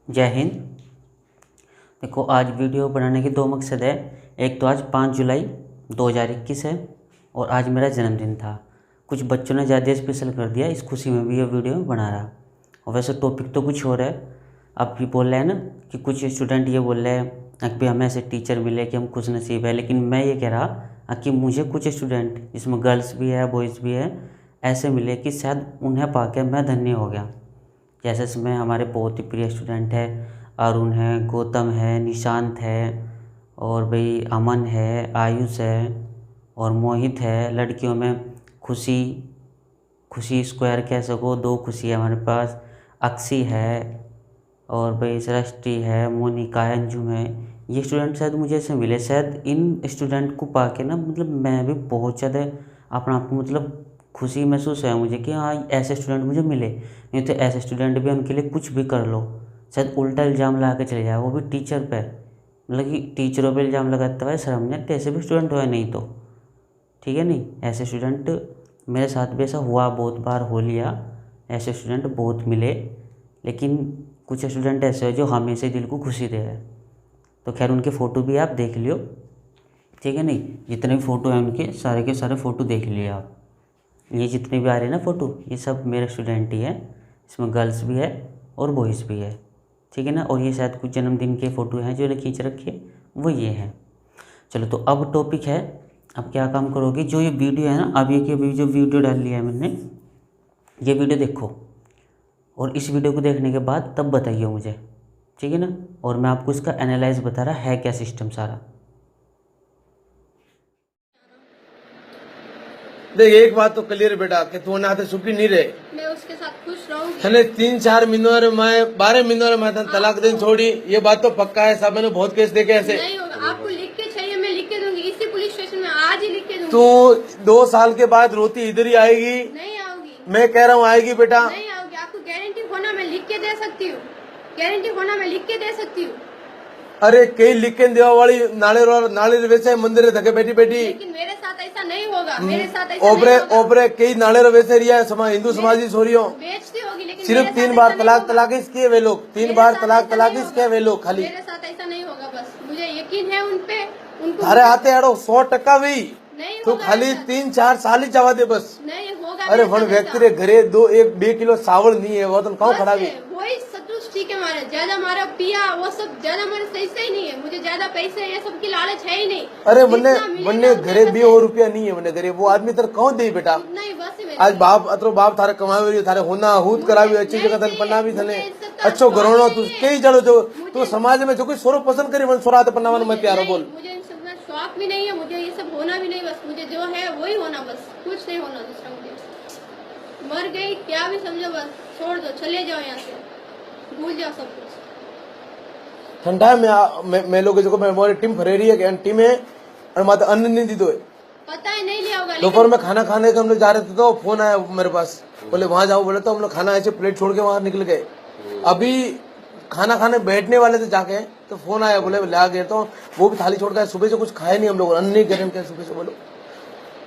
जय हिंद। देखो, आज वीडियो बनाने के दो मकसद है। एक तो आज 5 जुलाई 2021 है और आज मेरा जन्मदिन था। कुछ बच्चों ने ज़्यादा स्पेशल कर दिया, इस खुशी में भी ये वीडियो बना रहा। और वैसे टॉपिक तो कुछ और है। अब ये बोल रहे हैं ना कि कुछ स्टूडेंट ये बोल रहे हैं कि हमें ऐसे टीचर मिले कि हम खुश नसीब है, लेकिन मैं ये कह रहा कि मुझे कुछ स्टूडेंट, जिसमें गर्ल्स भी है बॉयज़ भी है, ऐसे मिले कि शायद उन्हें पाके मैं धन्य हो गया। जैसे इसमें हमारे बहुत ही प्रिय स्टूडेंट है, अरुण है, गौतम है, निशांत है, और भाई अमन है, आयुष है और मोहित है। लड़कियों में खुशी, खुशी स्क्वायर कह सको, 2 खुशी है हमारे पास। अक्षी है और भाई सृष्टि है, मोनिका है, अंजुम है। ये स्टूडेंट शायद मुझे ऐसे मिले। शायद इन स्टूडेंट को पाके ना मतलब मैं भी बहुत ज़्यादा अपना आप को मतलब खुशी महसूस है मुझे कि हाँ ऐसे स्टूडेंट मुझे मिले। नहीं तो ऐसे स्टूडेंट भी उनके लिए कुछ भी कर लो, शायद उल्टा इल्ज़ाम लगा के चले जाए, वो भी टीचर पे। मतलब कि टीचरों पे इल्ज़ाम लगाता है, शर्म नहीं, ऐसे भी स्टूडेंट हुआ नहीं तो ठीक है। नहीं, ऐसे स्टूडेंट मेरे साथ भी ऐसा हुआ, बहुत बार हो लिया। ऐसे स्टूडेंट बहुत मिले, लेकिन कुछ स्टूडेंट ऐसे हैं जो हमेशा दिल को खुशी दे रहे हैं। तो खैर उनके फ़ोटो भी आप देख लियो, ठीक है। नहीं, जितने भी फ़ोटो हैं उनके सारे के सारे फ़ोटो देख लिए आप। ये जितने भी आ रहे हैं ना फ़ोटो, ये सब मेरे स्टूडेंट ही हैं। इसमें गर्ल्स भी है और बॉयज़ भी है, ठीक है ना। और ये शायद कुछ जन्मदिन के फ़ोटो हैं जो खींच रखे, वो ये हैं। चलो, तो अब टॉपिक है, अब क्या काम करोगे। जो ये वीडियो है ना, अभी जो वीडियो डाल लिया है मैंने, ये वीडियो देखो और इस वीडियो को देखने के बाद तब बताइए मुझे, ठीक है ना। और मैं आपको इसका एनालाइज बता रहा है क्या सिस्टम सारा। देख, एक बात तो क्लियर बेटा कि तू नाते सुखी नहीं रहे। मैं उसके साथ खुश रहूंगी। हने 3-4 महीनों में 12 महीनों में तलाक देने छोड़ी, ये बात तो पक्का है। सब मैंने बहुत केस देखे ऐसे। नहीं होगा, आपको लिख के चाहिए मैं लिख के दूंगी, इसी पुलिस स्टेशन में आज ही लिख के दूंगी। तू 2 साल के बाद रोती इधर ही आएगी। नहीं आओगी, मैं कह रहा हूँ आएगी बेटा। नहीं आओगी। आपको गारंटी होना मैं लिख के दे सकती हूँ, गारंटी होना मैं लिख के दे सकती हूँ। अरे कई लिख के देवा वाली नाले वैसे मंदिर धके बैठी बैठी, लेकिन मेरे साथ ऐसा नहीं होगा, मेरे साथ ऐसा ओबरे नहीं होगा। ओबरे कई नाले वैसे रिया हिंदू समाज की छोरियों बेचती होगी, लेकिन सिर्फ मेरे 3 साथ बार ऐसा तलाक नहीं होगा। तलाकिस किए वे लोग, 3 मेरे बार साथ तलाक ऐसा नहीं तलाकिस होगा। किए वे लोग खाली। मेरे साथ ऐसा नहीं होगा, बस मुझे यकीन है उनपे। उनको थारे आते अड़ो 100% भी नहीं तो होगा खाली ऐसा। 3-4 साल ही जावा दे बस। नहीं होगा अरे मेरे वन साथ व्यक्ति ऐसा। रे घरे 2 किलो चावल नहीं है, वो तो कहाँ खड़ा भी। वही संतुष्टि के मारे ज्यादा मारा पिया, वो सब ज्यादा मारे सही से ही नहीं है। मुझे ज्यादा पैसे ये सब की लालच है ही नहीं। अरे जितना मन्ने मिलेगा घरे उतना 2 बस है। रुपया नहीं है मन्ने घरे, वो आदमी तर कौन दे बेटा। उतना ही बस है मेरे आज लिए। बाप अतरो बाप थारे कमावे रही थारे होना हूत मुझे करावी अच्छी नहीं जगह तन चाहिए, पन्ना भी मुझे थने इज्जत का अच्छो शौक घरोनो नहीं तू है। कई जड़ो जो तू मुझे- समाज में जो कोई सोरो पसंद करी मन सोरा पन्ना मन मत यारो नहीं, बोल। मुझे इन सब का शौक भी नहीं है, मुझे ये सब होना भी नहीं। बस मुझे जो है वही होना, बस कुछ नहीं होना दूसरा। मुझे मर गई क्या भी समझो, बस छोड़ दो, चले जाओ यहाँ से, भूल जाओ सब कुछ। ठंडा मैं लोग जो मैं मोरी टीम भरे रही है कि टीम है और माता अन्न नहीं दी दो। पता है नहीं लिया होगा, दोपहर में खाना खाने के हम लोग जा रहे थे तो फोन आया मेरे पास, बोले वहां जाओ। बोले तो हम लोग खाना ऐसे प्लेट छोड़ के वहां निकल गए। अभी खाना खाने बैठने वाले थे जाके तो फोन आया, बोले ला गए तो वो भी थाली छोड़ के सुबह से कुछ खाए नहीं हम लोग, अन्न नहीं करें क्या सुबह से। बोलो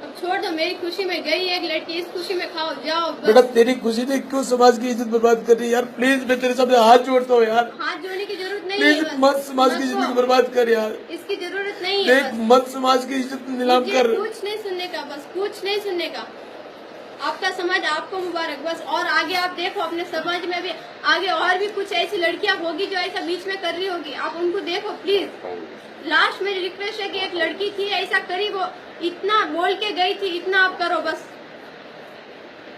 अब छोड़ दो, मेरी खुशी में गई एक लड़की, इस खुशी में खाओ जाओ बस। बेटा तेरी खुशी ने क्यों समाज की इज्जत बर्बाद कर रही है यार। प्लीज मैं तेरे सामने हाथ जोड़ता हूँ यार, हाथ जोड़ने की जरूरत नहीं प्लीज है। मत समाज की जिंदगी बर्बाद कर यार। इसकी जरूरत नहीं है। देख मत समाज की इज्जत नीलाम मुझे कर। कुछ नहीं सुनने का, बस कुछ नहीं सुनने का। आपका समाज आपको मुबारक, बस। और आगे आप देखो अपने समाज में भी आगे और भी कुछ ऐसी लड़कियां होगी जो ऐसा बीच में कर रही होगी, आप उनको देखो प्लीज। लास्ट मेरी रिक्वेस्ट है कि एक लड़की थी ऐसा करी, वो इतना बोल के गई थी, इतना आप करो बस।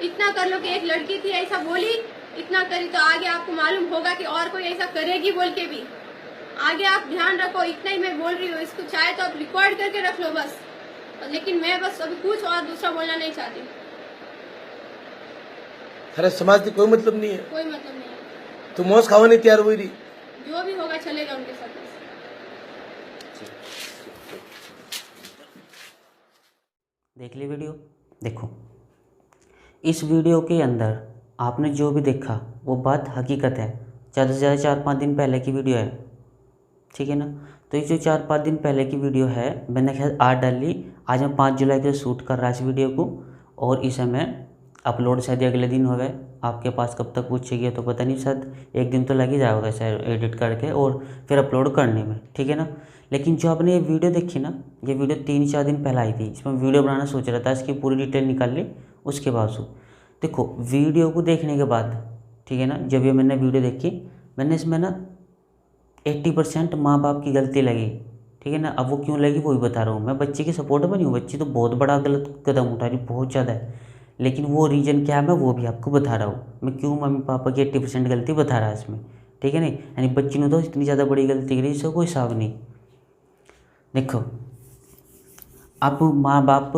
इतना कर लो कि एक लड़की थी ऐसा बोली, इतना करी, तो आगे आपको मालूम होगा कि और कोई ऐसा करेगी बोल के भी। आगे आप ध्यान रखो, इतना ही मैं बोल रही हूँ। इसको चाहे तो आप रिकॉर्ड करके रख लो बस। लेकिन मैं बस अभी कुछ और दूसरा बोलना नहीं चाहती। अरे समाज की कोई मतलब नहीं है, कोई मतलब नहीं है। तू मौज खावा नहीं तैयार हुई रही। जो भी होगा चलेगा उनके साथ। देख ली वीडियो। देखो, इस वीडियो के अंदर आपने जो भी देखा वो बात हकीकत है। ज़्यादा से ज़्यादा 4-5 दिन पहले की वीडियो है, ठीक है ना। तो ये जो 4-5 दिन पहले की वीडियो है मैंने खैर आज डाली। आज मैं 5 जुलाई को शूट कर रहा इस वीडियो को और इसे मैं अपलोड शायद अगले दिन हो गए, आपके पास कब तक पूछेगी तो पता नहीं, शायद एक दिन तो लग ही जाएगा शायद एडिट करके और फिर अपलोड करने में, ठीक है ना। लेकिन जो आपने ये वीडियो देखी ना, ये वीडियो 3-4 दिन पहले आई थी, इसमें वीडियो बनाना सोच रहा था, इसकी पूरी डिटेल निकाल ली। उसके बावजूद देखो वीडियो को देखने के बाद, ठीक है ना, जब ये मैंने वीडियो देखी, मैंने इसमें ना 80% माँ बाप की गलती लगी, ठीक है ना। अब वो क्यों लगी वो भी बता रहा हूँ। मैं बच्चे के सपोर्ट में नहीं हूँ, बच्ची तो बहुत बड़ा गलत कदम उठा रही, बहुत ज़्यादा है, लेकिन वो रीज़न क्या है मैं वो भी आपको बता रहा हूँ। मैं क्यों मम्मी पापा की 80% गलती बता रहा है इसमें, ठीक है नहीं। यानी बच्ची ने तो इतनी ज़्यादा बड़ी गलती करी जिसका कोई हिसाब नहीं। देखो अब माँ बाप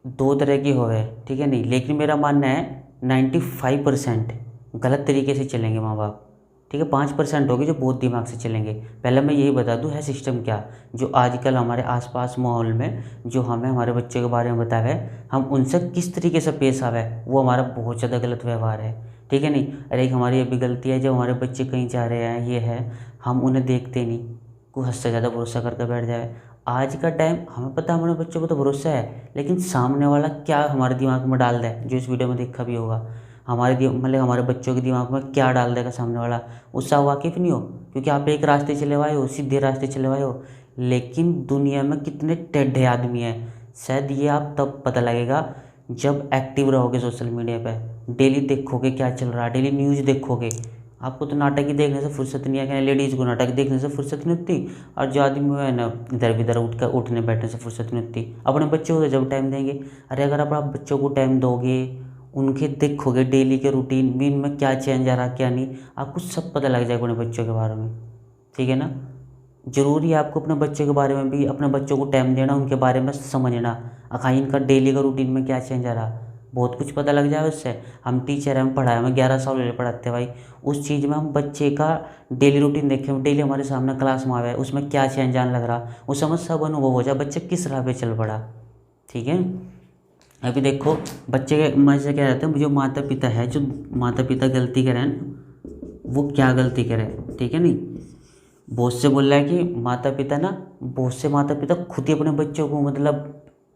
2 तरह के हो गए, ठीक है नहीं, लेकिन मेरा मानना है 95% गलत तरीके से चलेंगे माँ बाप, ठीक है। 5% होंगे जो बहुत दिमाग से चलेंगे। पहले मैं यही बता दूं है सिस्टम क्या, जो आजकल हमारे आसपास माहौल में जो हमें हमारे बच्चों के बारे में बताया है, हम उनसे किस तरीके से पेश आवे, वो हमारा बहुत ज़्यादा गलत व्यवहार है, ठीक है नहीं। अरे एक हमारी ये भी गलती है, जब हमारे बच्चे कहीं जा रहे हैं ये है, हम उन्हें देखते नहीं, कोई हद से ज़्यादा भरोसा करके बैठ जाए। आज का टाइम हमें पता है हमारे बच्चों को तो भरोसा है, लेकिन सामने वाला क्या हमारे दिमाग में डाल दे, जो इस वीडियो में देखा भी होगा, मतलब हमारे बच्चों के दिमाग में क्या डाल देगा सामने वाला, उससे आप वाकिफ़ नहीं हो, क्योंकि आप एक रास्ते चले हुए हो, सीधे रास्ते चले हुए हो। लेकिन दुनिया में कितने टेढ़े आदमी हैं, शायद ये आप तब पता लगेगा जब एक्टिव रहोगे सोशल मीडिया पे, डेली देखोगे क्या चल रहा है, डेली न्यूज़ देखोगे। आपको तो नाटक ही देखने से फुर्सत नहीं है, क्या लेडीज़ को नाटक देखने से फुर्सत नहीं होती, और जो आदमी है ना इधर उधर उठने बैठने से फुर्सत नहीं होती। अपने बच्चों को जब टाइम देंगे, अरे अगर आप बच्चों को टाइम दोगे, उनके देखोगे डेली के रूटीन भी में क्या चेंज आ रहा क्या नहीं, आपको सब पता लग जाएगा अपने बच्चों के बारे में, ठीक है ना। ज़रूरी है आपको अपने बच्चों के बारे में भी, अपने बच्चों को टाइम देना, उनके बारे में समझना, आखिर इनका डेली का रूटीन में क्या चेंज आ रहा, बहुत कुछ पता लग जाए उससे। हम टीचर हैं, हम पढ़ाए, हमें 11 साल पहले पढ़ाते भाई, उस चीज़ में हम बच्चे का डेली रूटीन देखें, डेली हमारे सामने क्लास में आवे, उसमें क्या चेंज आने लग रहा, उस समय सब अनुभव हो जाए बच्चे किस राह पे चल पड़ा, ठीक है। अभी देखो बच्चे के मजे से क्या रहते हैं, जो माता पिता है, जो माता पिता गलती करें वो क्या गलती करें, ठीक है नहीं। बहुत से बोल रहा है कि माता पिता ना, बहुत से माता पिता खुद ही अपने बच्चों को मतलब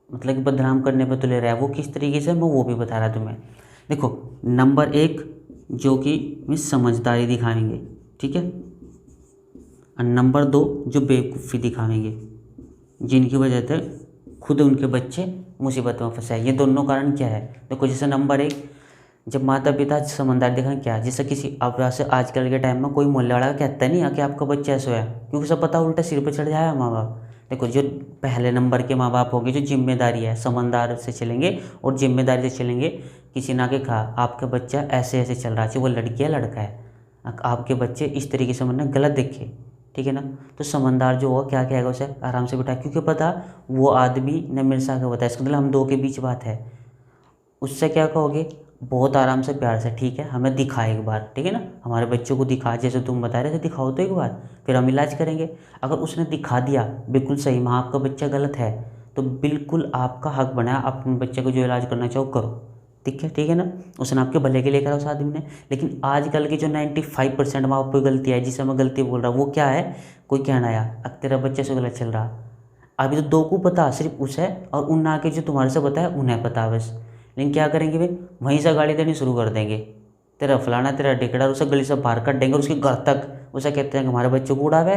कि बदनाम करने पे तुले रहा है। वो किस तरीके से, मैं वो भी बता रहा तुम्हें। देखो नंबर 1 जो कि में समझदारी दिखाएंगे, ठीक है, और नंबर 2 जो बेवकूफ़ी दिखाएंगे, जिनकी वजह से खुद उनके बच्चे मुसीबत में फंसे। ये दोनों कारण क्या है, देखो जैसे नंबर 1 जब माता पिता समझदारी दिखाएं, क्या जैसे किसी अब वैसे आजकल के टाइम में कोई मोहल्ले वाला कहता नहीं है कि आपका बच्चा ऐसा है, क्योंकि सब पता उल्टा सिर पर चढ़ जाए माँ बाप। देखो जो पहले नंबर के माँ बाप होंगे, जो जिम्मेदारी है, समझदार से चलेंगे और जिम्मेदारी से चलेंगे, किसी ना के कहा आपका बच्चा ऐसे ऐसे चल रहा है, चाहे वो लड़की है लड़का है, आपके बच्चे इस तरीके से मैंने गलत देखे, ठीक है ना, तो समझदार जो होगा क्या कहेगा, उसे आराम से बिठा, क्योंकि पता वो आदमी ने मेरे साथ बताया, इसका मतलब हम 2 के बीच बात है। उससे क्या कहोगे, बहुत आराम से प्यार से, ठीक है हमें दिखा एक बार, ठीक है ना, हमारे बच्चों को दिखा, जैसे तुम बता रहे थे दिखाओ तो एक बार, फिर हम इलाज करेंगे। अगर उसने दिखा दिया बिल्कुल सही, माँ आपका बच्चा गलत है, तो बिल्कुल आपका हक बना अपने बच्चे को जो इलाज करना चाहो करो, ठीक है ना, उसने आपके भले के लिए करा उस आदमी ने। लेकिन आजकल की जो 95% माँ बाप की गलती है, जिसे मैं गलती बोल रहा हूँ, वो क्या है, कोई कहना आया अब तेरा बच्चे से गलत चल रहा, अभी तो 2 को पता, सिर्फ उसे और उन आके जो तुम्हारे से बताया उन्हें पता बस। लेकिन क्या करेंगे भाई, वहीं से गाली देनी शुरू कर देंगे, तेरा फलाना तेरा टिकड़ा, उसे गली से बाहर काट देंगे, उसके घर तक उसे कहते हैं कि हमारे बच्चों को उड़ावे,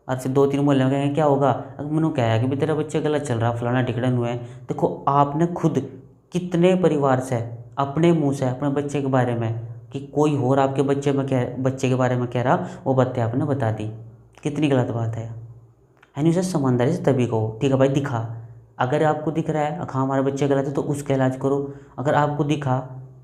और फिर 2-3 मोहल्ले में कहेंगे क्या होगा, अगर मैंने कहा है कि भाई तेरा बच्चा गलत चल रहा, फलाना टिकड़ा हुआ है। देखो आपने खुद कितने परिवार से अपने मुँह से अपने बच्चे के बारे में कि कोई और आपके बच्चे के बारे में कह रहा, वो बातें आपने बता दी, कितनी गलत बात है। यानी उसे समझदारी से तभी कहो, ठीक है भाई दिखा, अगर आपको दिख रहा है हाँ हमारे बच्चे गलत है तो उसका इलाज करो। अगर आपको दिखा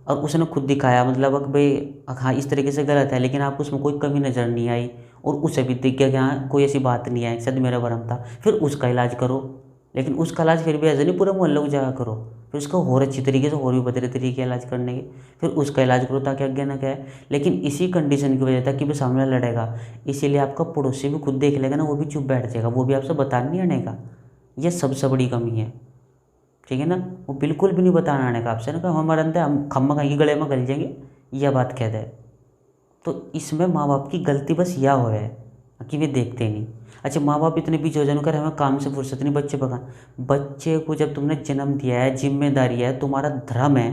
और उसने खुद दिखाया, मतलब भाई हाँ इस तरीके से गलत है, लेकिन आपको उसमें कोई कमी नज़र नहीं आई और उसे भी दिख गया कि हाँ कोई ऐसी बात नहीं है, शायद मेरा भरम था, फिर उसका इलाज करो। लेकिन उसका इलाज फिर भी ऐसे नहीं पूरे मोहल्ले को जाया करो, फिर उसका और अच्छी तरीके से और भी बदले तरीके इलाज करने के, फिर उसका इलाज करो ताकि आगे ना क्या। लेकिन इसी कंडीशन की वजह था कि वो सामने लड़ेगा, इसीलिए आपका पड़ोसी भी खुद देख लेगा ना, वो भी चुप बैठ जाएगा, वो भी आपसे बताने नहीं आने का। ये सबसे बड़ी कमी है, ठीक है ना, वो बिल्कुल भी नहीं बताना आने का आपसे ना, कि हमारे अंदर हम खम्मा कहीं गले में गल जाएंगे, यह बात कह दे। तो इसमें माँ बाप की गलती बस यह हो है कि वे देखते नहीं। अच्छा माँ बाप इतने बीच हो जाने कर हमें काम से फुर्सत नहीं, बच्चे पका, बच्चे को जब तुमने जन्म दिया है, जिम्मेदारी है, तुम्हारा धर्म है,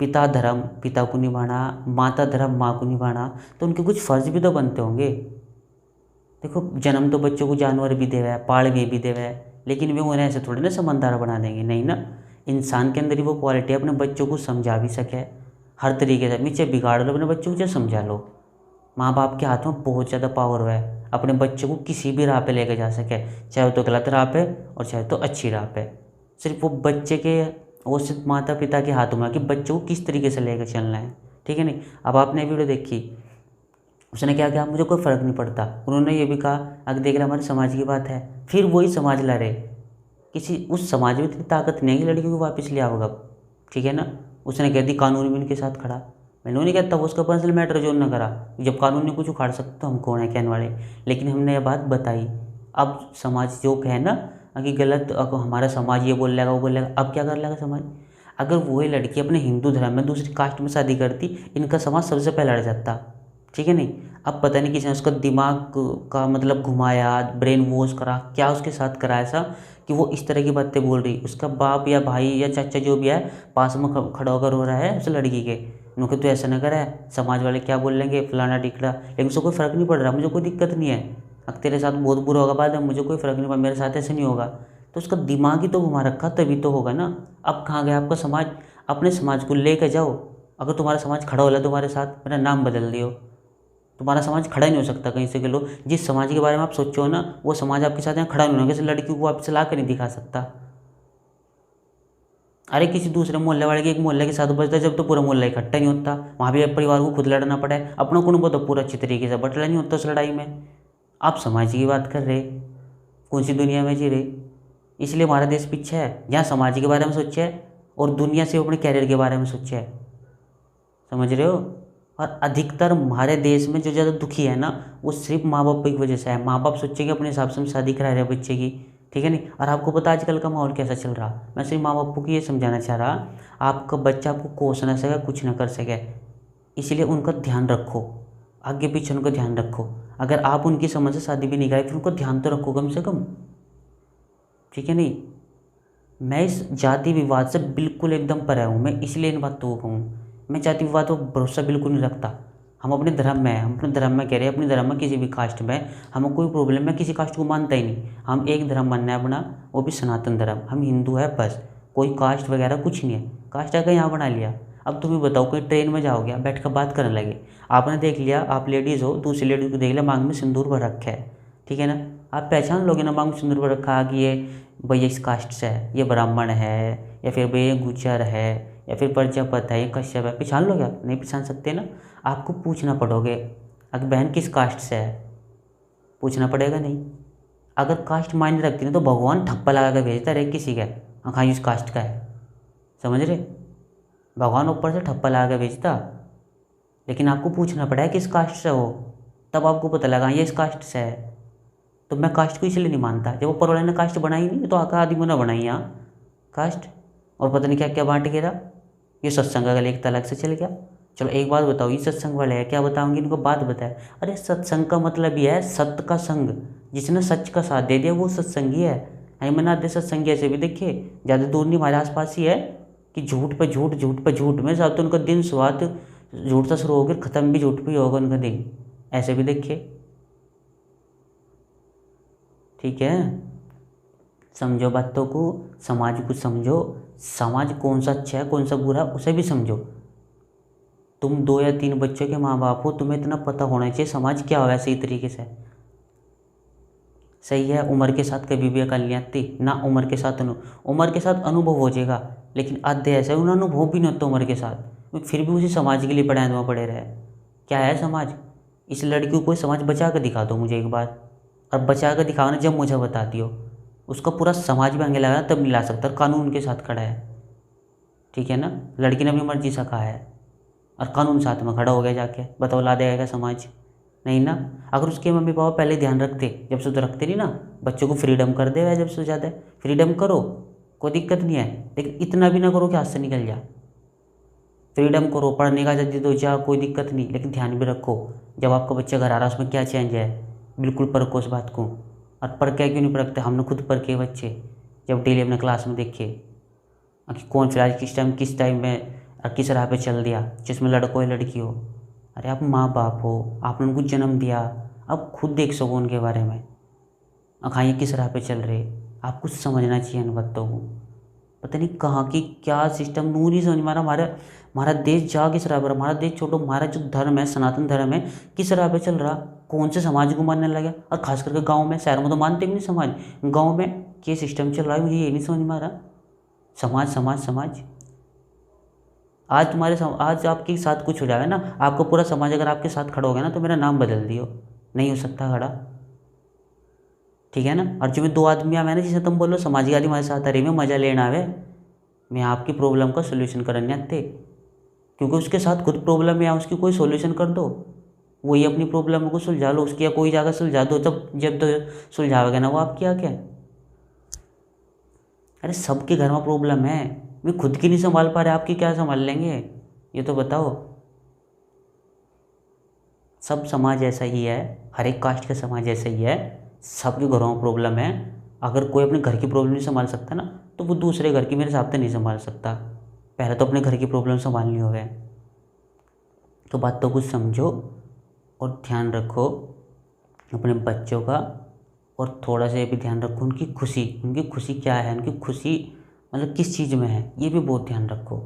पिता धर्म पिता को निभाना, माता धर्म माँ को निभाना, तो उनके कुछ फ़र्ज भी तो बनते होंगे। देखो जन्म तो बच्चों को जानवर भी देवा है, पाल भी देवा है, लेकिन वे उन्हें ऐसे थोड़ी ना समझदार बना देंगे, नहीं ना। इंसान के अंदर ही वो क्वालिटी अपने बच्चों को समझा भी सके हर तरीके से। नीचे बिगाड़ लो अपने बच्चों को, चाहे समझा लो। माँ बाप के हाथ में बहुत ज़्यादा पावर है, अपने बच्चों को किसी भी राह पे लेके जा सके, चाहे वो तो गलत राह पे और चाहे तो अच्छी राह पे। सिर्फ वो बच्चे के, वो सिर्फ माता पिता के हाथों में है कि बच्चों को किस तरीके से लेकर चलना है, ठीक है नहीं। अब आपने वीडियो देखी, उसने क्या कहा, मुझे कोई फ़र्क नहीं पड़ता। उन्होंने ये भी कहा, अगर देख रहे हमारे समाज की बात है, फिर वही समाज ला रहे। किसी उस समाज में इतनी ताकत नहीं है कि लड़कियों को वापस ले आओगा, ठीक है ना। उसने कह दी कानून भी उनके साथ खड़ा। मैंने नहीं कहता वो उसका पर्सनल मैटर जो न करा, जब कानून ने कुछ उखाड़ सकता तो हम कौन है कहने वाले। लेकिन हमने ये बात बताई। अब समाज जो कहे ना कि गलत, हमारा समाज ये बोल लेगा वो बोल लेगा, अब क्या कर लेगा समाज। अगर वही लड़की अपने हिंदू धर्म में दूसरी कास्ट में शादी करती, इनका समाज सबसे पहले लड़ जाता, ठीक है नहीं। अब पता नहीं किसी ने उसका दिमाग का मतलब घुमाया, ब्रेन वॉश करा, क्या उसके साथ करा ऐसा कि वो इस तरह की बातें बोल रही। उसका बाप या भाई या चाचा जो भी है पास में खड़ा होकर रो रहा है उस लड़की के, उनके तो ऐसा ना करा है, समाज वाले क्या बोल लेंगे फलाना टिकड़ा, लेकिन उसको कोई फ़र्क नहीं पड़ रहा, मुझे कोई दिक्कत नहीं है। अगर तेरे साथ बहुत बुरा होगा बाद में, मुझे कोई फ़र्क नहीं पड़ा, मेरे साथ ऐसे नहीं होगा। तो उसका दिमाग ही तो घुमा रखा, तभी तो होगा ना। अब कहाँ गया आपका समाज। अपने समाज को लेकर जाओ। अगर तुम्हारा समाज खड़ा हो तुम्हारे साथ, मेरा नाम बदल दियो। तुम्हारा समाज खड़ा ही नहीं हो सकता कहीं से के लो। जिस समाज के बारे में आप सोचो ना, वो समाज आपके साथ यहाँ खड़ा नहीं होगा। किसी लड़की को आप चला कर नहीं दिखा सकता। अरे किसी दूसरे मोहल्ले वाले के एक मोहल्ले के साथ बचता है, जब तो पूरा मोहल्ला इकट्ठा नहीं होता, वहाँ भी परिवार को खुद लड़ना पड़ा है। अपना कुनबा तो पूरा अच्छी तरीके से बटला नहीं होता उस लड़ाई में। आप समाज की बात कर रहे, कौन सी दुनिया में जी रहे। इसलिए हमारा देश पीछे है, जहाँ समाज के बारे में सोचे है और दुनिया से अपने कैरियर के बारे में सोचे है, समझ रहे हो। और अधिकतर हमारे देश में जो ज़्यादा दुखी है ना, वो सिर्फ माँ बाप की वजह से है। माँ बाप सोचेंगे अपने हिसाब से हम शादी करा रहे हैं बच्चे की, ठीक है नहीं। और आपको पता आजकल का माहौल कैसा चल रहा। मैं सिर्फ माँ बापों को ये समझाना चाह रहा, आपका बच्चा आपको कोस ना सके, कुछ ना कर सके, इसलिए उनका ध्यान रखो, आगे पीछे उनका ध्यान रखो। अगर आप उनकी समझ से शादी भी नहीं कराई, फिर उनका ध्यान तो रखो कम से कम, ठीक है नहीं। मैं इस जाति विवाद से बिल्कुल एकदम परे हूँ। मैं इसलिए इन बातों को कहूँ, मैं जाति विवाद पर भरोसा बिल्कुल नहीं रखता। हम अपने धर्म में हैं, हम अपने धर्म में कह रहे हैं, अपने धर्म में किसी भी कास्ट में हमें कोई प्रॉब्लम है, किसी कास्ट को मानता ही नहीं। हम एक धर्म मानना है अपना, वो भी सनातन धर्म। हम हिंदू है बस, कोई कास्ट वगैरह कुछ नहीं है। कास्ट आकर यहाँ बना लिया। अब तुम्हें बताओ, कोई ट्रेन में जाओगे, बैठ कर बात करने लगे, आपने देख लिया, आप लेडीज़ हो, दूसरी लेडीज़ को देख लिया मांग में सिंदूर भर रखा है, ठीक है ना। आप पहचान लोगे ना, मांग में सिंदूर भर रखा कि ये भैया इस कास्ट से है, ये ब्राह्मण है, या फिर भैया गुज्जर है, या फिर प्रजापत है, ये कश्यप है। पहचान लोगे आप? नहीं पहचान सकते ना। आपको पूछना पड़ोगे, अगर बहन किस कास्ट से है, पूछना पड़ेगा नहीं। अगर कास्ट मायने रखती ना तो भगवान ठप्पा लगा कर भेजता रहे किसी का, हाँ इस कास्ट का है, समझ रहे। भगवान ऊपर से ठप्पा लगा कर भेजता, लेकिन आपको पूछना पड़ा है किस कास्ट से हो, तब आपको पता लगा ये इस कास्ट से है। तो मैं कास्ट को इसलिए नहीं मानता, जब ऊपर वाले ने कास्ट बनाई नहीं तो आका आदमी ने बनाई यहाँ कास्ट, और पता नहीं क्या क्या बांट गिरा। ये सत्संग अगले एक तलाक से चल गया। चलो एक बात बताओ, ये सत्संग वाले हैं, क्या बताऊंगी इनको, बात बताए। अरे सत्संग का मतलब ये है सत्य का संग, जिसने सच का साथ दे दिया वो सत्संगी है। हेमनाथ सत्संगी ऐसे भी देखिए, ज़्यादा दूर नहीं, हमारे आसपास ही है, कि झूठ पे झूठ, झूठ पे झूठ में सब तो उनका दिन शुरुआत झूठ से शुरू होकर ख़त्म भी झूठ पे ही होगा उनका दिन, ऐसे भी देखिए, ठीक है। समझो बातों को, समाज को समझो, समाज कौन सा अच्छा है कौन सा बुरा उसे भी समझो। तुम 2 या 3 बच्चों के माँ बाप हो, तुम्हें इतना पता होना चाहिए समाज क्या होगा सही तरीके से। सही है, उम्र के साथ कभी भी अकल नहीं आती ना, उम्र के साथ उम्र के साथ अनुभव हो जाएगा, लेकिन आधे ऐसे उन्हें अनुभव भी नहीं होता उम्र के साथ, फिर भी उसी समाज के लिए पढ़ाने पड़े रहे। क्या है समाज। इस लड़की को कोई समाज बचा कर दिखा दो मुझे एक बार, और बचा कर दिखाओ ना, जब मुझे बता दियो, उसका पूरा समाज भी आगे लगा तब नहीं ला सकता, कानून उनके साथ खड़ा है, ठीक है ना। लड़की ने अपनी मर्जी से कहा है और कानून साथ में खड़ा हो गया, जाके बताओ ला देगा समाज, नहीं ना। अगर उसके मम्मी पापा पहले ध्यान रखते, जब से तो रखते नहीं ना, बच्चों को फ्रीडम कर दे, जब से ज़्यादा फ्रीडम करो, कोई दिक्कत नहीं है, लेकिन इतना भी ना करो कि हाथ से निकल जा। फ्रीडम करो, पढ़ने का जल्दी तो जा, कोई दिक्कत नहीं, लेकिन ध्यान भी रखो जब आपका बच्चा घर आ रहा है उसमें क्या चेंज है, बिल्कुल परखो उस बात को। और परखे क्यों नहीं परखते, हमने खुद परखे बच्चे, जब डेली अपने क्लास में देखे कि कौन फिलहाल किस टाइम में और किस राह पे चल दिया जिसमें लड़का हो या लड़की हो। अरे आप माँ बाप हो, आपने उनको जन्म दिया, आप खुद देख सको उनके बारे में। हाँ, ये किस राह पे चल रहे, आपको समझना चाहिए इन बातों को। पता नहीं कहाँ की क्या सिस्टम, नूर ही समझ में आ रहा। हमारा देश जा किस राह पर, हमारा देश छोड़ो, हमारा जो धर्म है, सनातन धर्म है, किस राह पे चल रहा, कौन से समाज को मानने लगा। और खास करके गाँव में, शहरों में तो मानते भी नहीं समाज, गाँव में क्या सिस्टम चल रहा है मुझे ये नहीं समझ में आ रहा। समाज समाज समाज, आज आपके साथ कुछ हो जाएगा ना, आपका पूरा समाज अगर आपके साथ खड़ा हो गया ना, तो मेरा नाम बदल दियो, नहीं हो सकता खड़ा, ठीक है ना। और जो मैं 2 आदमी आवे ना, जिसे तुम बोलो समाजिक आदमी हमारे साथ आ रही में मज़ा लेना आवे, मैं आपकी प्रॉब्लम का सोल्यूशन करने आते, क्योंकि उसके साथ खुद प्रॉब्लम है, या उसकी कोई सोल्यूशन कर दो, वही अपनी प्रॉब्लम को सुलझा लो उसकी, या कोई जाकर सुलझा दो, जब तो सुलझावेगा ना वो आपकी आके। अरे सबके घर में प्रॉब्लम है, वे खुद की नहीं संभाल पा रहे, आपकी क्या संभाल लेंगे, ये तो बताओ। सब समाज ऐसा ही है, हर एक कास्ट का समाज ऐसा ही है, सबके घरों में प्रॉब्लम है। अगर कोई अपने घर की प्रॉब्लम नहीं संभाल सकता ना, तो वो दूसरे घर की मेरे हिसाब से नहीं संभाल सकता। पहले तो अपने घर की प्रॉब्लम संभालनी होगी। तो बात तो कुछ समझो और ध्यान रखो अपने बच्चों का, और थोड़ा सा ये भी ध्यान रखो उनकी खुशी क्या है, उनकी खुशी मतलब किस चीज़ में है, ये भी बहुत ध्यान रखो।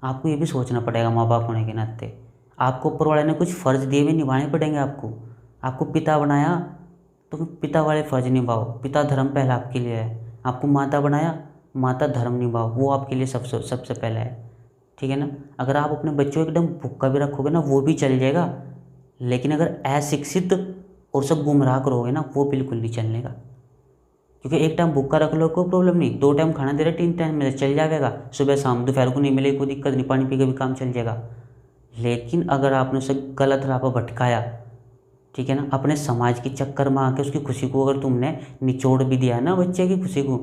आपको ये भी सोचना पड़ेगा माँ बाप होने के नाते, आपको ऊपर वाले ने कुछ फ़र्ज़ दिए हुए निभाने पड़ेंगे। आपको पिता बनाया तो पिता वाले फ़र्ज़ निभाओ, पिता धर्म पहला आपके लिए है। आपको माता बनाया, माता धर्म निभाओ, वो आपके लिए सबसे पहला है, ठीक है ना। अगर आप अपने बच्चों को एकदम भूखा भी रखोगे ना, वो भी चल जाएगा, लेकिन अगर अशिक्षित और सब गुमराह करोगे ना, वो बिल्कुल नहीं चलेगा। क्योंकि एक टाइम भूखा रख लो कोई प्रॉब्लम नहीं, 2 टाइम खाना दे रहे 3 टाइम में चल जाएगा, सुबह शाम दोपहर को नहीं मिलेगी कोई दिक्कत नहीं, पानी पी के भी काम चल जाएगा। लेकिन अगर आपने उसे गलत राह पर भटकाया, ठीक है ना, अपने समाज के चक्कर में आके उसकी खुशी को अगर तुमने निचोड़ भी दिया ना बच्चे की खुशी को,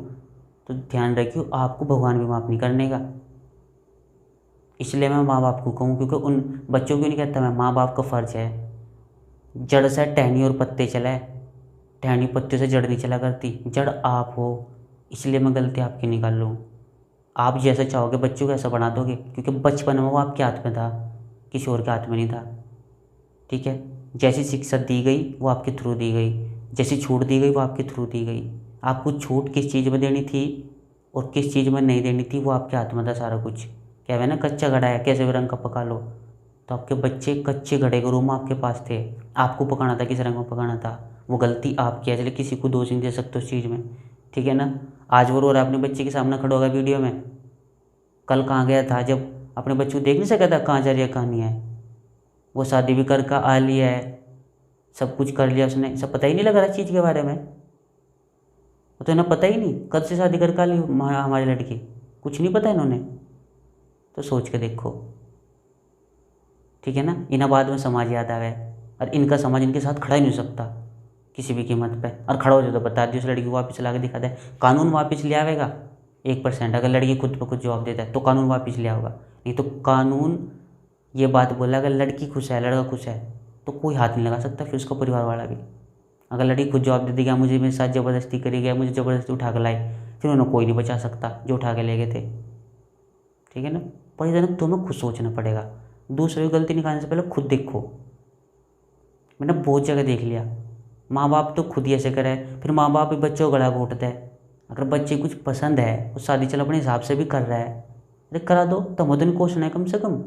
तो ध्यान रखियो आपको भगवान भी माफ़ नहीं करने का। इसलिए मैं माँ बाप को कहूँ, क्योंकि उन बच्चों को नहीं कहता मैं, माँ बाप का फ़र्ज़ है। जड़ से टहनी और पत्ते चलाए, टहनी पत्ते से जड़ नहीं चला करती, जड़ आप हो, इसलिए मैं गलती आपकी निकाल लूँ। आप जैसा चाहोगे बच्चों को ऐसा बना दोगे, क्योंकि बचपन में वो आपके हाथ में था, किसी और के हाथ में नहीं था, ठीक है। जैसी शिक्षा दी गई वो आपके थ्रू दी गई, जैसी छूट दी गई वो आपके थ्रू दी गई। आपको छूट किस चीज़ में देनी थी और किस चीज़ में नहीं देनी थी, वो आपके हाथ में था सारा कुछ। क्या है ना, कच्चा घड़ा है, कैसे भी रंग का पका लो। तो आपके बच्चे कच्चे घड़े के रूम आपके पास थे, आपको पकाना था किस रंग में पकाना था, वो गलती आपकी है, इसलिए किसी को दोष नहीं दे सकते उस चीज़ में, ठीक है ना। आज वो रो रहा है, अपने बच्चे के सामने खड़ा होगा वीडियो में, कल कहाँ गया था जब अपने बच्चे को देख नहीं सका था, कहाँ जा रही है कहानी है। वो शादी भी कर आ लिया है, सब कुछ कर लिया उसने, सब पता ही नहीं लग रहा चीज़ के बारे में, वो तो इन्हें पता ही नहीं कब से शादी कर ली हमारी लड़की, कुछ नहीं पता इन्होंने। तो सोच के देखो, ठीक है ना। इन्हें बाद में समाज याद आवे, और इनका समाज इनके साथ खड़ा ही नहीं हो सकता किसी भी कीमत पे। और खड़ा हो जाए तो बता दियो, उस लड़की को वापस ला के दिखा दे, कानून वापस ले आवेगा 1%। अगर लड़की खुद पर खुद जवाब देता है तो कानून वापस ले आएगा, नहीं तो कानून ये बात बोला अगर लड़की खुश है, लड़का खुश है, तो कोई हाथ नहीं लगा सकता फिर उसका परिवार वाला भी। अगर लड़की खुद जवाब दे देगा मुझे मेरे साथ ज़बरदस्ती करी गया, मुझे ज़बरदस्ती उठा के लाए, फिर उन्हें कोई नहीं बचा सकता जो उठा के ले गए थे, ठीक है ना। पर इधर तुम्हें खुद सोचना पड़ेगा, दूसरों की गलती निकालने से पहले खुद देखो। मैंने बहुत जगह देख लिया, माँ बाप तो खुद ही ऐसे करे, फिर माँ बाप भी बच्चों को गला घोटते हैं। अगर बच्चे कुछ पसंद है, वो शादी चल अपने हिसाब से भी कर रहा है, अरे करा दो, तमोदन क्वेश्चन है कम से कम।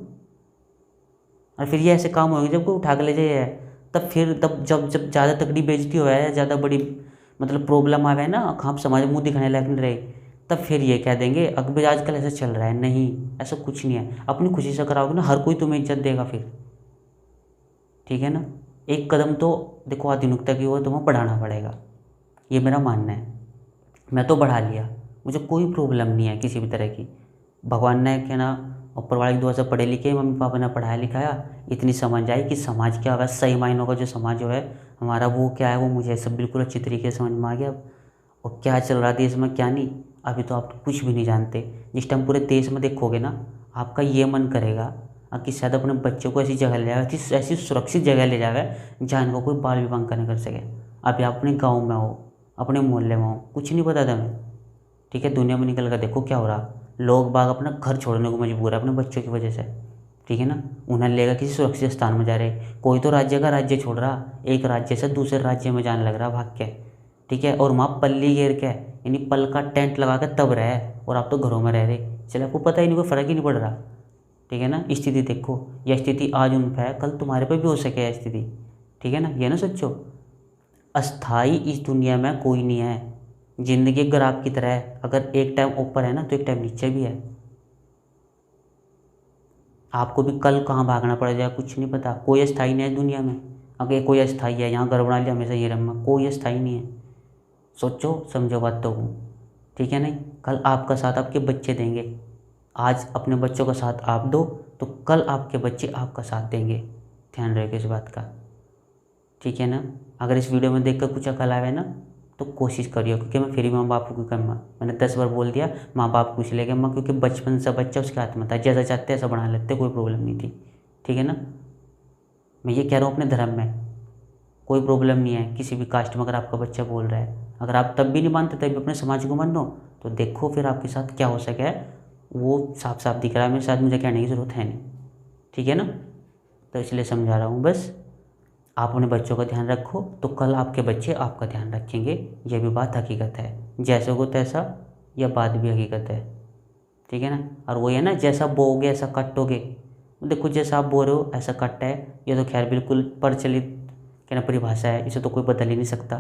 और फिर ये ऐसे काम होंगे जब कोई उठा के ले जाए, तब जब ज़्यादा तकड़ी बेइज्जती हो है, ज़्यादा बड़ी मतलब प्रॉब्लम आवे ना, आप समाज में मुँह दिखाने लायक नहीं रहे, तब फिर ये कह देंगे अकबर आजकल ऐसा चल रहा है। नहीं, ऐसा कुछ नहीं है, अपनी खुशी से कराओगे ना, हर कोई तुम्हें इज्जत देगा फिर, ठीक है ना। एक कदम तो देखो आधुनिकता की ओर तुम्हें बढ़ाना पड़ेगा, ये मेरा मानना है। मैं तो बढ़ा लिया, मुझे कोई प्रॉब्लम नहीं है किसी भी तरह की। भगवान ने क्या ना, ऊपर वाले की दुआ से पढ़े लिखे, मम्मी पापा ने पढ़ाया लिखाया, इतनी समझ आई कि समाज क्या होगा, सही मायनों का जो समाज जो है हमारा वो क्या है, वो मुझे सब बिल्कुल अच्छी तरीके से समझ में आ गया। और क्या चल रहा है देश में क्या नहीं, अभी तो आप कुछ भी नहीं जानते। जिस टाइम पूरे देश में देखोगे ना, आपका ये मन करेगा कि शायद अपने बच्चों को ऐसी जगह ले जाए, ऐसी सुरक्षित जगह ले जाए जहाँ इनको कोई बाल विवाह नहीं कर सके। अभी आप अपने गाँव में हो, अपने मोहल्ले में हो, कुछ नहीं पता था मैं, ठीक है। दुनिया में निकल कर देखो क्या हो रहा, लोग बाग अपना घर छोड़ने को मजबूर है अपने बच्चों की वजह से, ठीक है ना। उन्हें लेगा किसी सुरक्षित स्थान में जा रहे, कोई तो राज्य का राज्य छोड़ रहा, एक राज्य से दूसरे राज्य में जाने लग रहा भाग के, ठीक है। और वहाँ पल्ली घेर के यानी पल का टेंट लगा के तब रहे, और आप तो घरों में रह रहे, चले आपको पता ही नहीं, कोई फ़र्क ही नहीं पड़ रहा, ठीक है ना। स्थिति देखो, यह स्थिति आज उन पर है, कल तुम्हारे पे भी हो सके यह स्थिति, ठीक है ना। ये ना सोचो, अस्थाई इस दुनिया में कोई नहीं है। ज़िंदगी एक ग्राफ की तरह है, अगर एक टाइम ऊपर है ना तो एक टाइम नीचे भी है। आपको भी कल कहाँ भागना पड़ जाए कुछ नहीं पता। कोई अस्थाई नहीं है दुनिया में। अगर कोई अस्थाई है यहाँ घर बना लिया हमेशा ये रहा, कोई अस्थाई नहीं है। सोचो समझो बातों को, ठीक है नहीं। कल आपका साथ आपके बच्चे देंगे। आज अपने बच्चों का साथ आप दो तो कल आपके बच्चे आपका साथ देंगे। ध्यान रखिए इस बात का, ठीक है ना। अगर इस वीडियो में देखकर कुछ अकल आवे ना तो कोशिश करियो, क्योंकि मैं फिर भी माँ बाप को कम, मैंने 10 बार बोल दिया माँ बाप कुछ ले गए माँ, क्योंकि बचपन से बच्चा उसके हाथ में था, जैसा चाहते ऐसा बना लेते, कोई प्रॉब्लम नहीं थी, ठीक है ना। मैं ये कह रहा हूँ अपने धर्म में कोई प्रॉब्लम नहीं है। किसी भी कास्ट में अगर आपका बच्चा बोल रहा है, अगर आप तब भी नहीं मानते तब भी अपने समाज को मान लो, तो देखो फिर आपके साथ क्या हो सके, वो साफ साफ दिख रहा है मेरे साथ, मुझे कहने की ज़रूरत है नहीं, ठीक है ना। तो इसलिए समझा रहा हूँ बस, आप अपने बच्चों का ध्यान रखो तो कल आपके बच्चे आपका ध्यान रखेंगे। यह भी बात हकीकत है, जैसे हो तैसा, यह बात भी हकीकत है, ठीक है ना। और वो है ना, जैसा बोओगे ऐसा कटोगे। देखो जैसा आप बो रहे हो ऐसा कट है, ये तो खैर बिल्कुल प्रचलित क्या ना परिभाषा है, इसे तो कोई बदल ही नहीं सकता,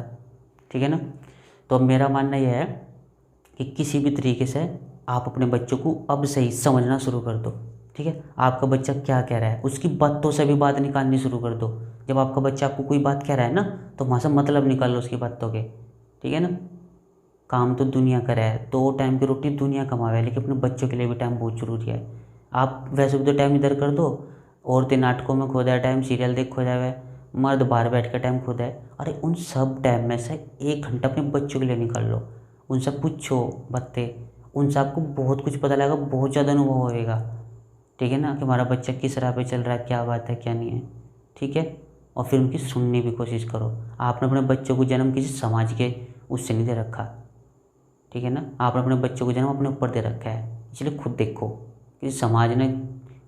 ठीक है ना। तो मेरा मानना यह है कि किसी भी तरीके से आप अपने बच्चों को अब से ही समझना शुरू कर दो, ठीक है। आपका बच्चा क्या कह रहा है उसकी बातों से भी बात निकालनी शुरू कर दो। जब आपका बच्चा आपको कोई बात कह रहा है ना तो वहाँ से मतलब निकाल लो उसकी बातों के, ठीक है ना। काम तो दुनिया का है, 2 टाइम की रोटी दुनिया कमावे, लेकिन अपने बच्चों के लिए भी टाइम बहुत ज़रूरी है। आप वैसे भी तो टाइम इधर कर दो, औरतें नाटकों में खो जाए टाइम, सीरियल देख खो जाए, मर्द बाहर बैठ कर टाइम खो जाए, अरे उन सब टाइम में से 1 घंटा अपने बच्चों के लिए निकाल लो। उनसे पूछो बातें, उनसे आपको बहुत कुछ पता लगेगा, बहुत ज़्यादा अनुभव होएगा, ठीक है ना, कि हमारा बच्चा किस राह पे चल रहा है, क्या बात है क्या नहीं है, ठीक है। और फिर उनकी सुनने की कोशिश करो। आपने अपने बच्चों को जन्म किसी समाज के उससे नहीं दे रखा, ठीक है ना। आपने अपने बच्चों को जन्म अपने ऊपर दे रखा है, इसलिए खुद देखो कि समाज ने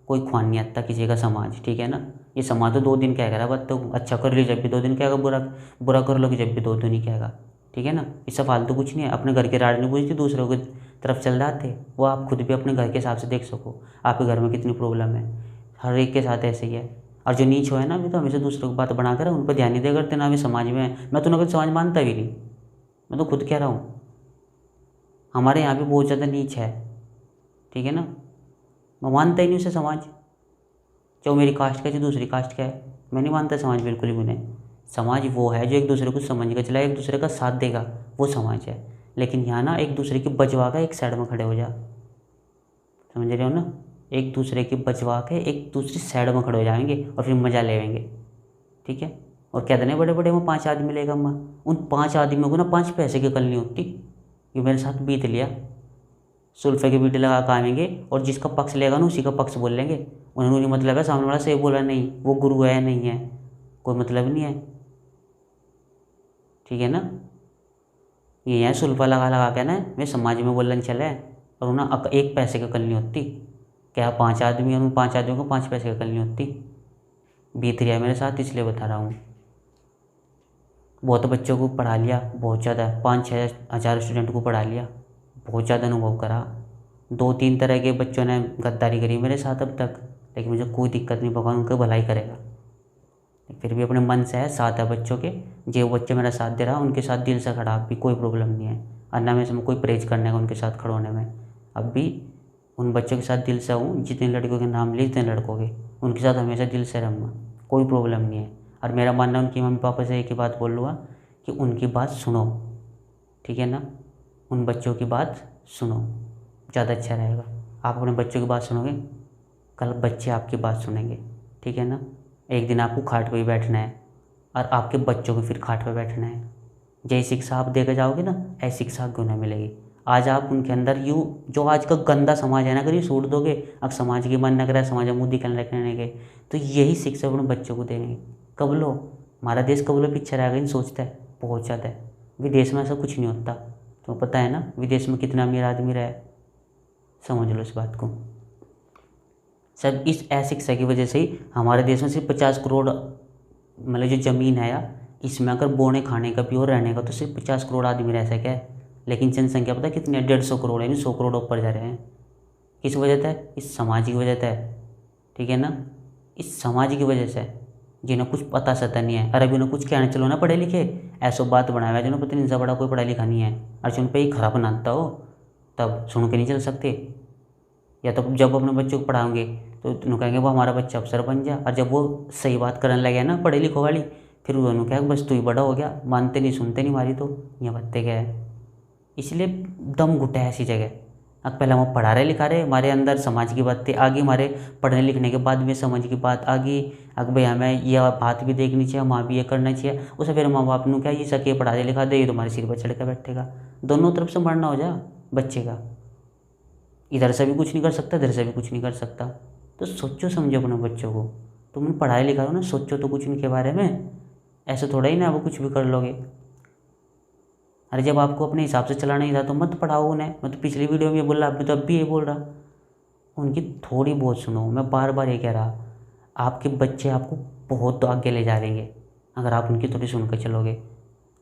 कोई ख्वान नहीं आता किसी का समाज, ठीक है ना। ये समाज तो 2 दिन क्या करेगा बच्चों को, अच्छा कर लो जब भी 2 दिन कहेगा, बुरा कर लो जब भी 2 दिन ही कहेगा, ठीक है ना। इससे फालतू कुछ नहीं है। अपने घर के राज नहीं पूछती, दूसरों की तरफ चल जाते, वो आप खुद भी अपने घर के हिसाब से देख सको आपके घर में कितनी प्रॉब्लम है। हर एक के साथ ऐसे ही है। और जो नीच हो है ना, अभी तो हमेशा दूसरों की बात बना कर उन पर ध्यान नहीं दे करते ना, अभी समाज में मैं तो उन्हें समाज मानता भी नहीं, मैं तो खुद कह रहा हूँ हमारे यहाँ भी बहुत ज़्यादा नीच है, ठीक है ना। मैं मानता ही नहीं उसे समाज, चाहे मेरी कास्ट का चाहे दूसरी कास्ट का है, मैं नहीं मानता समाज बिल्कुल भी उन्हें। समाज वो है जो एक दूसरे को समझ कर चलाए, एक दूसरे का साथ देगा, वो समाज है। लेकिन यहाँ ना एक दूसरे की बचवा कर एक साइड में खड़े हो जा, समझ रहे हो ना। एक दूसरे की बचवा के एक दूसरी साइड में खड़े हो जाएंगे और फिर मज़ा लेंगे, ठीक है। और कहते नहीं बड़े बड़े वो 5 आदमी लेगा अम्मा, उन 5 आदमियों को ना 5 पैसे की कल नहीं होती। ये मेरे साथ बीत लिया, सुल्फे के बीटे लगा कर आएंगे और जिसका पक्ष लेगा ना उसी का पक्ष बोल लेंगे। उन्होंने नहीं मतलब है सामने वाला सही बोला नहीं, वो गुरु है नहीं है, कोई मतलब नहीं है, ठीक है ना। ये है सुल्फा लगा लगा के ना मैं समाज में बोलन चले, और उन्हें 1 पैसे का कल नहीं होती। क्या 5 आदमी और उन 5 आदमियों को 5 पैसे का कल नहीं होती। बीत रहा है मेरे साथ, इसलिए बता रहा हूँ। बहुत बच्चों को पढ़ा लिया, बहुत ज़्यादा 5-6 हज़ार स्टूडेंट को पढ़ा लिया, बहुत ज़्यादा अनुभव करा। 2-3 तरह के बच्चों ने गद्दारी करी मेरे साथ अब तक, लेकिन मुझे कोई दिक्कत नहीं, भगवान उनकी भलाई करेगा। फिर भी अपने मन से है, साथ है बच्चों के, जो बच्चे मेरा साथ दे रहा उनके साथ दिल से खड़ा, अब भी कोई प्रॉब्लम नहीं है। और ना मैं कोई परहेज करने का उनके साथ खड़े होने में, अब भी उन बच्चों के साथ दिल से हूँ। जितने लड़कों के नाम लिए जितने लड़कों के, उनके साथ हमेशा दिल से रहूँगा, कोई प्रॉब्लम नहीं है। और मेरा मानना उनकी मम्मी पापा से एक ही बात बोल लूँगा कि उनकी बात सुनो, ठीक है ना। उन बच्चों की बात सुनो, ज़्यादा अच्छा रहेगा। आप अपने बच्चों की बात सुनोगे, कल बच्चे आपकी बात सुनेंगे, ठीक है ना। एक दिन आपको खाट पर ही बैठना है और आपके बच्चों को फिर खाट पर बैठना है। जैसी शिक्षा आप देकर जाओगे ना, ऐसी शिक्षा क्यों ना मिलेगी। आज आप उनके अंदर यूँ जो आज का गंदा समाज है ना, अगर ये छोड़ दोगे, अब समाज की मन न करे, समाज में मुँह दिखाने रखने के, तो यही शिक्षा अपने बच्चों को देंगे। कब लो हमारा देश कब लो पीछे रहेगा, इन सोचता है बहुत ज़्यादा है। विदेश में ऐसा कुछ नहीं होता, तो पता है ना विदेश में कितना अमीर आदमी रहे, समझ लो इस बात को। सब इस अशिक्षा की वजह से ही हमारे देश में सिर्फ 50 करोड़ मतलब जो ज़मीन है या इसमें अगर बोने खाने का भी और रहने का तो सिर्फ 50 करोड़ आदमी रह सके, लेकिन जनसंख्या पता है कितनी है? 150 करोड़ है, 100 करोड़ ऊपर जा रहे हैं। किस वजह से? इस समाज की वजह से, ठीक है ना, इस समाज की वजह से जिन्हें कुछ पता सता नहीं है। अरे उन्हें कुछ कहना चलो ना पढ़े लिखे, ऐसा बात बनाया हुआ जिन्हें पता नहीं इनसे बड़ा कोई पढ़ा लिखा नहीं है, और उन पर ही खराब बनाता हो तब सुन के नहीं चल सकते। या तो जब अपने बच्चों को पढ़ाओगे तो उन्होंने कहेंगे वो हमारा बच्चा अफसर बन जा, और जब वो सही बात करने लगे ना पढ़े लिखो वाली, फिर उन्होंने कहा बस तू ही बड़ा हो गया, मानते नहीं सुनते नहीं हमारी तो ये बत्ते क्या है। इसलिए दम घुटा है ऐसी जगह। अब पहले हम पढ़ा रहे लिखा रहे, हमारे अंदर समाज की बातें आ गई, हमारे पढ़ने लिखने के बाद में समझ की बात आ गई। अब भाई हमें यह बात भी देखनी चाहिए, माँ भी ये करना चाहिए, उसे फिर माँ बाप ने क्या ये सके पढ़ा दे लिखा दे, ये तुम्हारे सिर पर चढ़ कर बैठेगा। दोनों तरफ से मरना हो जा बच्चे का, इधर से भी कुछ नहीं कर सकता, इधर से भी कुछ नहीं कर सकता। तो सोचो समझो अपने बच्चों को, तुम पढ़ाई लिखा हो ना, सोचो तो कुछ उनके बारे में, ऐसे थोड़ा ही ना वो कुछ भी कर लोगे। अरे जब आपको अपने हिसाब से चलाना ही था तो मत पढ़ाओ उन्हें। मैं तो पिछली वीडियो में ये बोल रहा, मैं तो अब भी ये बोल रहा, उनकी थोड़ी बहुत सुनो। मैं बार बार ये कह रहा, आपके बच्चे आपको बहुत आगे ले जा देंगे अगर आप उनकी थोड़ी सुनकर चलोगे।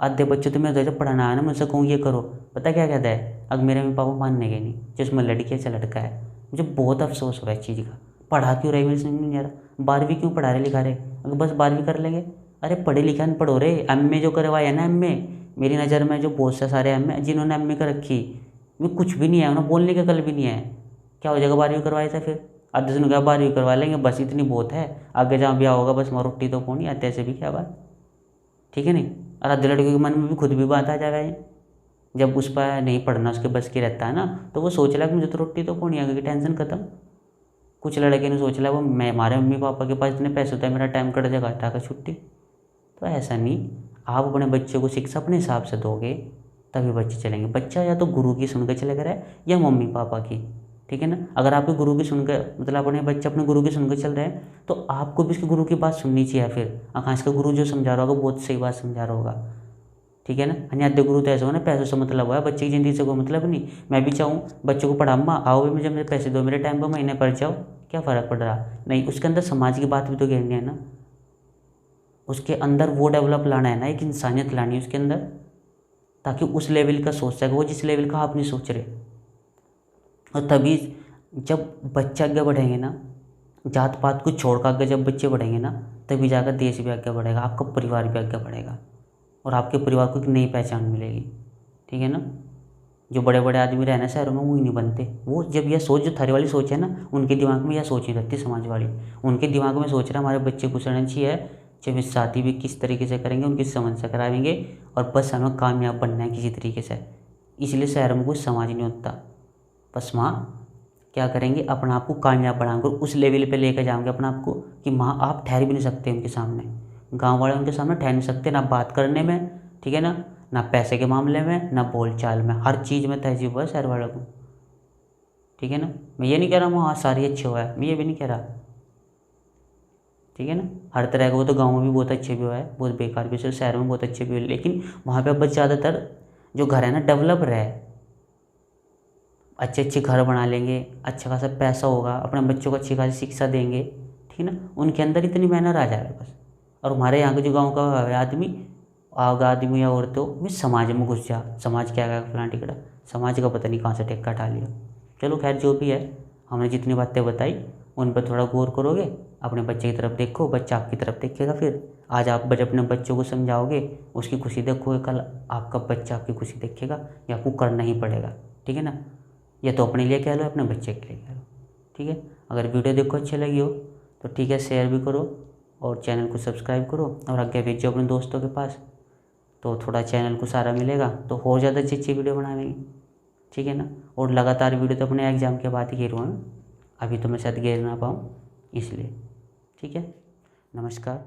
आधे बच्चे तो मैं जब पढ़ाना है ना, मुझसे कहूँ ये करो, पता क्या कहता है? अगर मेरे मम्मी पापा मानने के नहीं, जिसमें लड़की है चाहे लड़का है। मुझे बहुत अफसोस हो रहा है इस चीज़ का। पढ़ा क्यों रहे मेरे समझ नहीं आ रहा। 12वीं क्यों पढ़ा रहे लिखा रहे? अगर बस 12वीं कर लेंगे, अरे पढ़े लिखा नहीं पढ़ो रे। एमए जो करवाए है ना, एमए मेरी नज़र में जो बहुत से सारे एमए जिन्होंने एमए कर रखी में कुछ भी नहीं है, उन्हें बोलने का कल भी नहीं है। क्या हो जाएगा 12वीं करवाए थे? फिर आधे से कहा 12वीं करवा लेंगे बस इतनी बहुत है, आगे जहाँ ब्याह होगा बस वहाँ रोटी तो कौन आते ऐसे भी क्या बात, ठीक है नहीं। और आधे लड़के के मन में भी खुद भी बात आ जाएगा ये, जब उस पर नहीं पढ़ना उसके बस की रहता है ना, तो वो सोच रहा है कि मुझे तो रोटी तो कौन आगे की टेंशन खत्म। कुछ लड़के ने सोच लिया वो मैं हमारे मम्मी पापा के पास इतने पैसे होते हैं, मेरा टाइम कट जाएगा, हटा कर छुट्टी। तो ऐसा नहीं, आप अपने बच्चे को शिक्षा अपने हिसाब से दोगे तभी बच्चे चलेंगे। बच्चा या तो गुरु की सुनकर चलेगा रहे या मम्मी पापा की, ठीक है ना। अगर आपके गुरु की सुनकर मतलब अपने बच्चे अपने गुरु की सुनकर चल रहे हैं तो आपको भी उसके गुरु की बात सुननी चाहिए। फिर आकाश का गुरु जो समझा रहा होगा बहुत सही बात समझा रहा होगा, ठीक है ना। अन्य गुरु तो ऐसा हो ना पैसों से मतलब हुआ है, बच्चे की ज़िंदगी से कोई मतलब नहीं। मैं भी चाहूँ बच्चों को पढ़ा, अम्मा आओ भी मुझे मेरे पैसे दो, मेरे टाइम पर महीने पढ़ जाओ, क्या फ़र्क पड़ रहा? नहीं, उसके अंदर समाज की बात भी तो कहनी है ना, उसके अंदर वो डेवलप लाना है ना, एक इंसानियत लानी है उसके अंदर, ताकि उस लेवल का सोच सके वो जिस लेवल का आप नहीं सोच रहे। और तभी जब बच्चे आगे बढ़ेंगे ना, जात पात को छोड़ कर आगे जब बच्चे बढ़ेंगे ना, तभी जाकर देश भी आगे बढ़ेगा, आपका परिवार भी आगे बढ़ेगा और आपके परिवार को एक नई पहचान मिलेगी, ठीक है ना। जो बड़े बड़े आदमी रहना शहरों में वो ही नहीं बनते। वो जब यह सोच जो थारी वाली सोच है ना, उनके दिमाग में यह सोच नहीं रहती समाज वाली। उनके दिमाग में सोच रहा हमारे बच्चे कुछ रहना चाहिए, चाहे शादी भी किस तरीके से करेंगे उनकी समझ से कराएंगे और बस हमें कामयाब बनना है किसी तरीके से। इसलिए शहर में कोई समाज नहीं होता। बस वहाँ क्या करेंगे, अपने आप को कामयाब बनाएंगे, उस लेवल पे लेकर जाएंगे अपने आप को कि माँ आप ठहर भी नहीं सकते उनके सामने। गांव वाले उनके सामने ठहर नहीं सकते, ना बात करने में, ठीक है ना पैसे के मामले में, ना बोल चाल में, हर चीज़ में तहजीब है शहर वालों को, ठीक है ना। मैं ये नहीं कह रहा हूँ हाँ सारी अच्छे हुआ है, मैं ये भी नहीं कह रहा, ठीक है ना। हर तरह का वो तो गाँव में भी बहुत अच्छे भी हुआ है, बहुत बेकार भी, शहर में बहुत अच्छे भी हुए, लेकिन वहाँ पर बस ज़्यादातर जो घर है ना डेवलप रहे, अच्छे अच्छे घर बना लेंगे, अच्छा खासा पैसा होगा, अपने बच्चों को अच्छी खासी शिक्षा देंगे, ठीक है ना, उनके अंदर इतनी मेहनत आ जाए बस। और हमारे यहाँ के जो गांव का आदमी या औरतों में समाज में घुस जा, समाज क्या क्या फलां टिकड़ा, समाज का पता नहीं कहाँ से टेक्का उठा लिया। चलो खैर जो भी है, हमने जितनी बातें बताई उन पर थोड़ा गौर करोगे, अपने बच्चे की तरफ देखो, बच्चा आपकी तरफ देखेगा। फिर आज आप अपने बच्चों को समझाओगे, उसकी खुशी देखोगे, कल आपका बच्चा आपकी खुशी देखेगा, या आपको करना ही पड़ेगा, ठीक है ना। या तो अपने लिए कह लो, अपने बच्चे के लिए कह लो, ठीक है। अगर वीडियो देखो अच्छी लगी हो तो ठीक है शेयर भी करो और चैनल को सब्सक्राइब करो और आगे भेजो अपने दोस्तों के पास, तो थोड़ा चैनल को सहारा मिलेगा तो और ज़्यादा अच्छी अच्छी वीडियो बनाएंगे, ठीक है ना। और लगातार वीडियो तो अपने एग्ज़ाम के बाद ही घेरूँगा, अभी तो मैं शायद घेर ना पाऊँ इसलिए, ठीक है। नमस्कार।